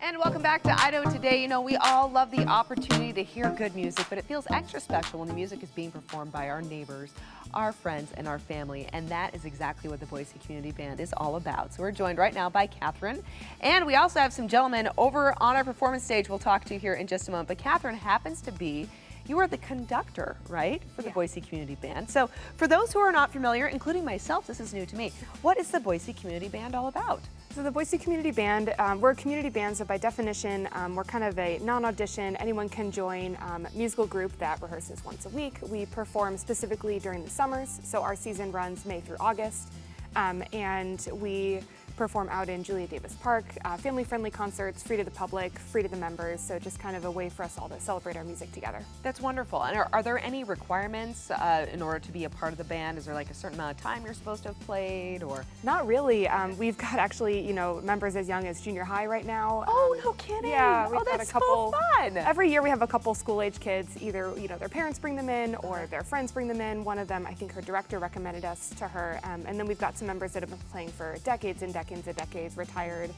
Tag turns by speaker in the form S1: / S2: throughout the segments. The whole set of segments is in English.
S1: And welcome back to Idaho Today. You know, we all love the opportunity to hear good music, but it feels extra special when the music is being performed by our neighbors, our friends, and our family. And that is exactly what the Boise Community Band is all about. So we're joined right now by Cathryn. And we also have some gentlemen over on our performance stage we'll talk to here in just a moment. But Cathryn happens to be, you are the conductor, right, for the Boise Community Band. So for those who are not familiar, including myself, this is new to me, what is the Boise Community Band all about?
S2: So the Boise Community Band, we're a community band, so by definition, we're kind of a non-audition, anyone can join musical group that rehearses once a week. We perform specifically during the summers, so our season runs May through August, and we perform out in Julia Davis Park, family-friendly concerts, free to the public, free to the members, so just kind of a way for us all to celebrate our music together.
S1: That's wonderful. And are there any requirements in order to be a part of the band? Is there like a certain amount of time you're supposed to have played, or?
S2: Not really. We've got actually, members as young as junior high right now.
S1: Oh, no kidding.
S2: Yeah, we've got
S1: that's
S2: a couple.
S1: So fun.
S2: Every year we have a couple school-age kids. Either their parents bring them in, or their friends bring them in. One of them, I think, her director recommended us to her. And then we've got some members that have been playing for decades and decades and decades, retired,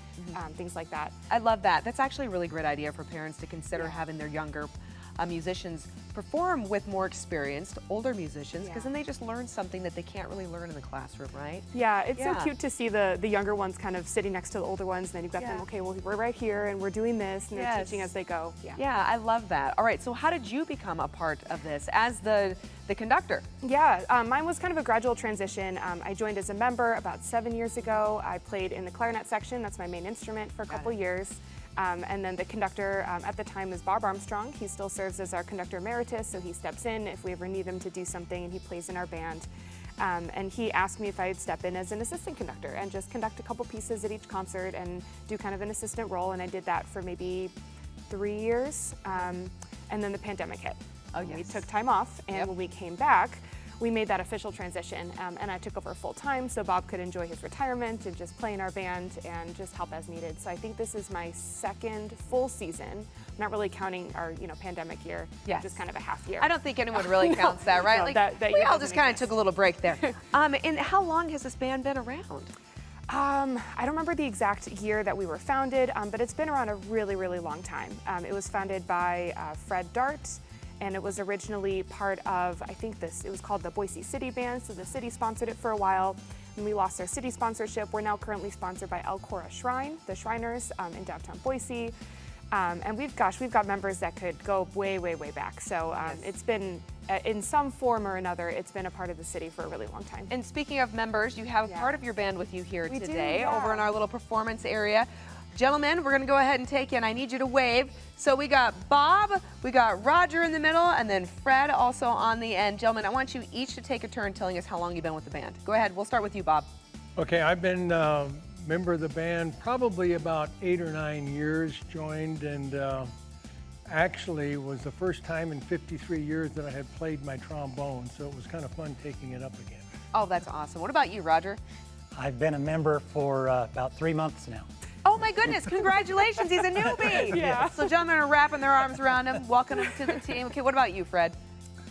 S2: things like that.
S1: I love that. That's actually a really great idea for parents to consider having their younger musicians perform with more experienced, older musicians, because then they just learn something that they can't really learn in the classroom, right?
S2: Yeah, it's so cute to see the younger ones kind of sitting next to the older ones, and then you've got them, okay, well, we're right here, and we're doing this, and they're teaching as they go.
S1: Yeah, I love that. All right, so how did you become a part of this as the conductor?
S2: Yeah, mine was kind of a gradual transition. I joined as a member about 7 years ago. I played in the clarinet section, that's my main instrument, for a couple years. And then the conductor at the time is Bob Armstrong. He still serves as our conductor emeritus, so he steps in if we ever need him to do something, and he plays in our band. And he asked me if I'd step in as an assistant conductor and just conduct a couple pieces at each concert and do kind of an assistant role, and I did that for maybe 3 years. And then the pandemic hit. We took time off, and when we came back, we made that official transition, and I took over full time so Bob could enjoy his retirement and just play in our band and just help as needed. So I think this is my second full season. I'm not really counting our pandemic year, just kind of a half year.
S1: I don't think anyone really counts that, right?
S2: No,
S1: like,
S2: that
S1: we all just kind of took a little break there. And how long has this band been around?
S2: I don't remember the exact year that we were founded, but it's been around a really, really long time. It was founded by Fred Dart, and it was originally part of, I think it was called the Boise City Band, so the city sponsored it for a while, and we lost our city sponsorship. We're now currently sponsored by El Cora Shrine, the Shriners in downtown Boise, and we've got members that could go way, way, way back. So it's been, in some form or another, it's been a part of the city for a really long time.
S1: And speaking of members, you have part of your band with you here today,
S2: do,
S1: over in our little performance area. Gentlemen, we're gonna go ahead and take you, and I need you to wave. So we got Bob, we got Roger in the middle, and then Fred also on the end. Gentlemen, I want you each to take a turn telling us how long you've been with the band. Go ahead, we'll start with you, Bob.
S3: Okay, I've been a member of the band probably about 8 or 9 years, joined, and actually was the first time in 53 years that I had played my trombone, so it was kind of fun taking it up again.
S1: Oh, that's awesome. What about you, Roger?
S4: I've been a member for about 3 months now.
S1: Oh my goodness, congratulations, he's a newbie. So gentlemen are wrapping their arms around him, welcoming him to the team. Okay, what about you, Fred?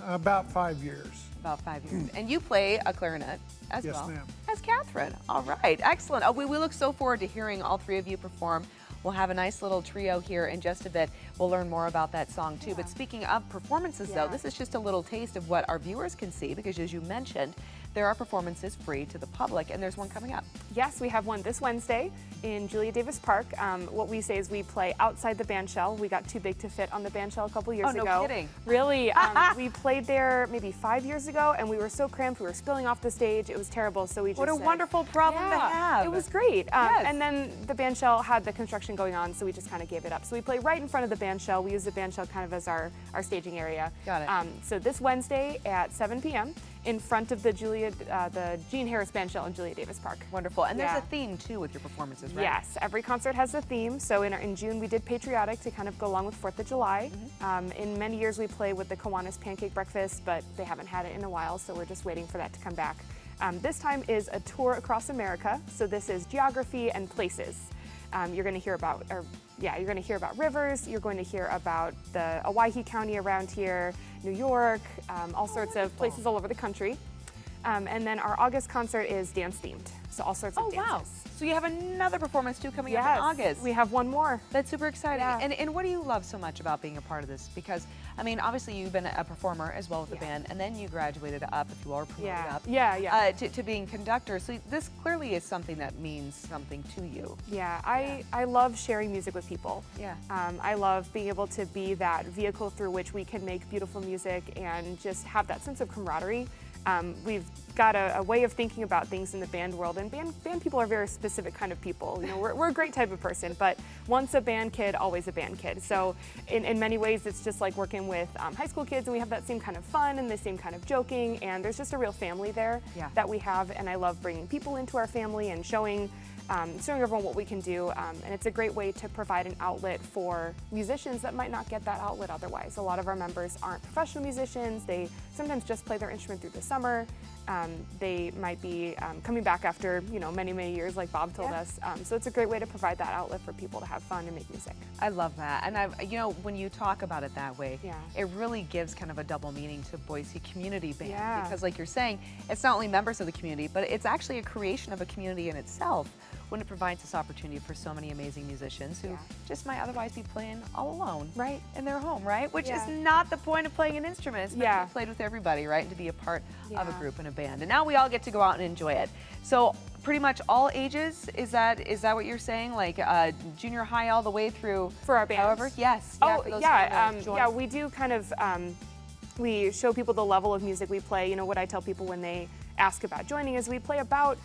S5: About 5 years.
S1: About 5 years. And you play a clarinet as well.
S5: Yes, ma'am.
S1: As Cathryn. All right, excellent. Oh, we look so forward to hearing all three of you perform. We'll have a nice little trio here in just a bit. We'll learn more about that song too. But speaking of performances though, this is just a little taste of what our viewers can see, because as you mentioned, there are performances free to the public, and there's one coming up.
S2: Yes, we have one this Wednesday in Julia Davis Park. What we say is we play outside the band shell. We got too big to fit on the band shell a couple years ago.
S1: Oh, no kidding.
S2: Really, we played there maybe 5 years ago, and we were so cramped, we were spilling off the stage. It was terrible, so we just
S1: What a wonderful problem to have.
S2: It was great. And then the band shell had the construction going on, so we just kind of gave it up. So we play right in front of the band shell. We use the band shell kind of as our staging area.
S1: Got it.
S2: So this Wednesday at 7 p.m. in front of the Gene Harris Band Shell in Julia Davis Park.
S1: Wonderful. And there's a theme too with your performances, right?
S2: Yes, every concert has a theme. So in June we did Patriotic to kind of go along with 4th of July. In many years we play with the Kiwanis Pancake Breakfast, but they haven't had it in a while, so we're just waiting for that to come back. This time is a tour across America. So this is geography and places. You're going to hear about, you're going to hear about rivers. You're going to hear about the Owyhee County around here, New York, all sorts of places all over the country. And then our August concert is dance themed. So all sorts of
S1: Oh,
S2: dances.
S1: wow. So you have another performance too coming up
S2: Yes,
S1: in August.
S2: we have one more.
S1: That's super exciting.
S2: Yeah.
S1: And what do you love so much about being a part of this? Because, I mean, obviously you've been a performer as well with the band, and then you graduated up, if you are promoted up, to being conductor. So this clearly is something that means something to you.
S2: Yeah, I love sharing music with people.
S1: Yeah.
S2: I love being able to be that vehicle through which we can make beautiful music and just have that sense of camaraderie. We've got a way of thinking about things in the band world, and band people are very specific kind of people. You know, we're a great type of person, but once a band kid, always a band kid. So in many ways, it's just like working with high school kids, and we have that same kind of fun and the same kind of joking, and there's just a real family there that we have, and I love bringing people into our family and showing everyone what we can do, and it's a great way to provide an outlet for musicians that might not get that outlet otherwise. A lot of our members aren't professional musicians. They sometimes just play their instrument through the summer. They might be coming back after many, many years, like Bob told us. So it's a great way to provide that outlet for people to have fun and make music.
S1: I love that. And when you talk about it that way, it really gives kind of a double meaning to Boise Community Band.
S2: Yeah.
S1: Because like you're saying, it's not only members of the community, but it's actually a creation of a community in itself when it provides this opportunity for so many amazing musicians who just might otherwise be playing all alone in their home, right? Which is not the point of playing an instrument. It's meant to be played with everybody, right? And to be a part of a group and a band. And now we all get to go out and enjoy it. So pretty much all ages, is that what you're saying? Like junior high all the way through?
S2: For our bands?
S1: However, yes.
S2: Oh,
S1: for those
S2: yeah.
S1: who join.
S2: Yeah, we do kind of, we show people the level of music we play. You know, what I tell people when they ask about joining is we play about,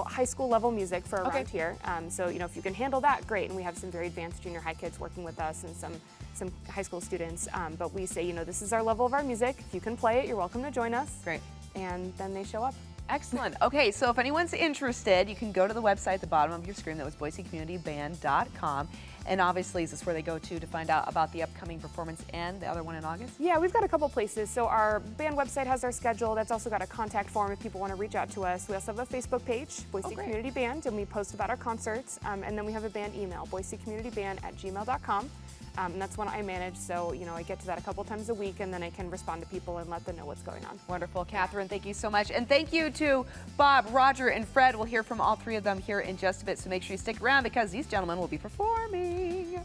S2: high school level music for around here. So, if you can handle that, great. And we have some very advanced junior high kids working with us and some high school students. But we say, this is our level of our music. If you can play it, you're welcome to join us.
S1: Great.
S2: And then they show up.
S1: Excellent. Okay, so if anyone's interested, you can go to the website at the bottom of your screen. That was boisecommunityband.com. And obviously, is this where they go to find out about the upcoming performance and the other one in August?
S2: Yeah, we've got a couple places. So our band website has our schedule. That's also got a contact form if people want to reach out to us. We also have a Facebook page, Boise Community Band, and we post about our concerts. And then we have a band email, boisecommunityband@gmail.com. And that's one I manage, so I get to that a couple times a week, and then I can respond to people and let them know what's going on.
S1: Wonderful. Cathryn, thank you so much. And thank you to Bob, Roger, and Fred. We'll hear from all three of them here in just a bit, so make sure you stick around because these gentlemen will be performing.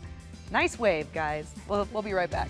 S1: Nice wave, guys. We'll be right back.